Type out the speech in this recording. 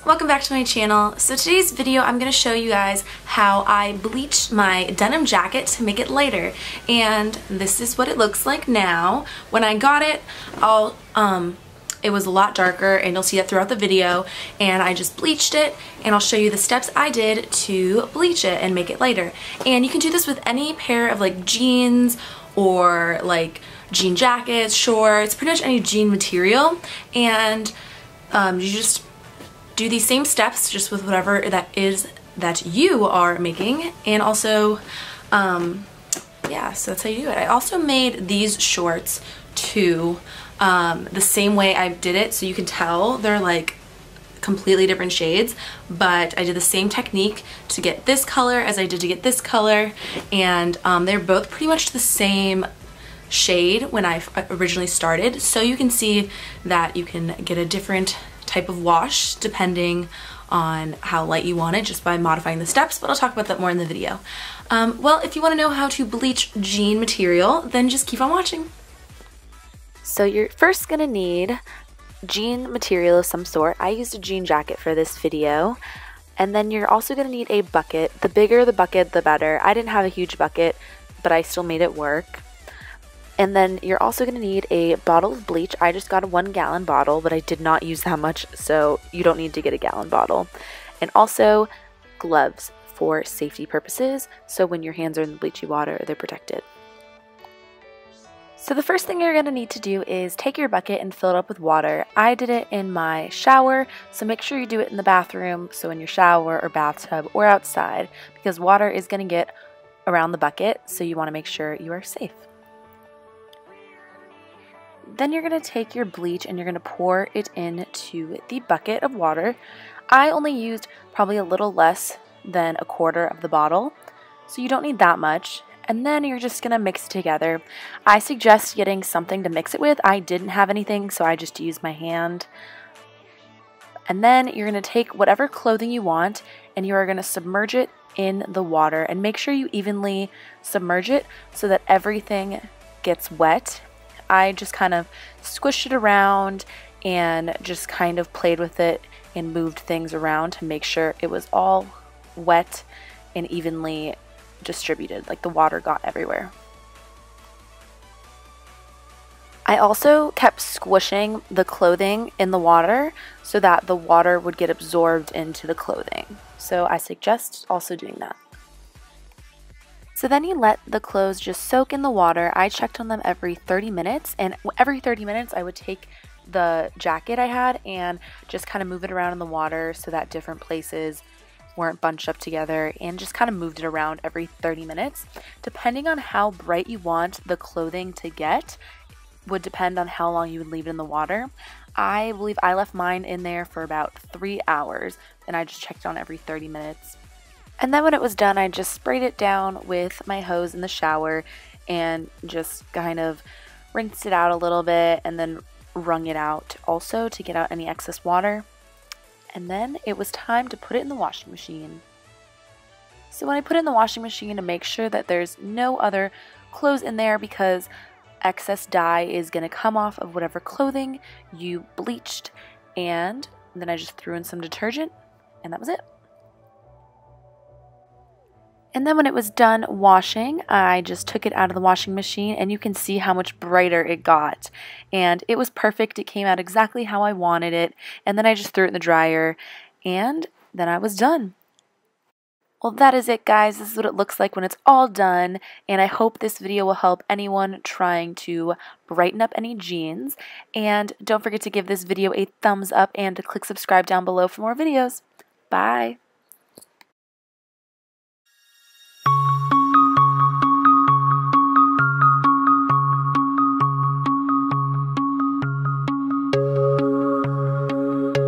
welcome back to my channel. So today's video I'm going to show you guys how I bleached my denim jacket to make it lighter, and this is what it looks like now. When I got it, it was a lot darker, and you'll see that throughout the video, and I just bleached it, and I'll show you the steps I did to bleach it and make it lighter. And you can do this with any pair of like jeans or like jean jackets, shorts, pretty much any jean material, and you just do these same steps just with whatever that is that you are making. And also yeah, so that's how you do it. I also made these shorts too the same way I did it, so you can tell they're like completely different shades, but I did the same technique to get this color as I did to get this color, and they're both pretty much the same shade when I originally started, so you can see that you can get a different type of wash depending on how light you want it just by modifying the steps, but I'll talk about that more in the video. Well, if you want to know how to bleach jean material, then just keep on watching. So you're first gonna need jean material of some sort. I used a jean jacket for this video. And then you're also gonna need a bucket. The bigger the bucket, the better. I didn't have a huge bucket, but I still made it work. And then you're also going to need a bottle of bleach. I just got a 1 gallon bottle, but I did not use that much, so you don't need to get a gallon bottle. And also gloves for safety purposes, so when your hands are in the bleachy water, they're protected. So the first thing you're going to need to do is take your bucket and fill it up with water. I did it in my shower, so make sure you do it in the bathroom, so in your shower or bathtub or outside, because water is going to get around the bucket, so you want to make sure you are safe. Then you're going to take your bleach and you're going to pour it into the bucket of water. I only used probably a little less than a quarter of the bottle, so you don't need that much. And then you're just going to mix it together. I suggest getting something to mix it with. I didn't have anything, so I just used my hand. And then you're going to take whatever clothing you want and you are going to submerge it in the water. And make sure you evenly submerge it so that everything gets wet. I just kind of squished it around and just kind of played with it and moved things around to make sure it was all wet and evenly distributed, like the water got everywhere. I also kept squishing the clothing in the water so that the water would get absorbed into the clothing. So I suggest also doing that. So then you let the clothes just soak in the water. I checked on them every 30 minutes, and every 30 minutes I would take the jacket I had and just kind of move it around in the water so that different places weren't bunched up together, and just kind of moved it around every 30 minutes. Depending on how bright you want the clothing to get would depend on how long you would leave it in the water. I believe I left mine in there for about 3 hours, and I just checked on every 30 minutes. And then when it was done, I just sprayed it down with my hose in the shower and just kind of rinsed it out a little bit and then wrung it out also to get out any excess water. And then it was time to put it in the washing machine. So when I put it in the washing machine, to make sure that there's no other clothes in there, because excess dye is going to come off of whatever clothing you bleached. And then I just threw in some detergent, and that was it. And then when it was done washing, I just took it out of the washing machine, and you can see how much brighter it got. And it was perfect. It came out exactly how I wanted it. And then I just threw it in the dryer, and then I was done. Well, that is it, guys. This is what it looks like when it's all done. And I hope this video will help anyone trying to brighten up any jeans. And don't forget to give this video a thumbs up and to click subscribe down below for more videos. Bye.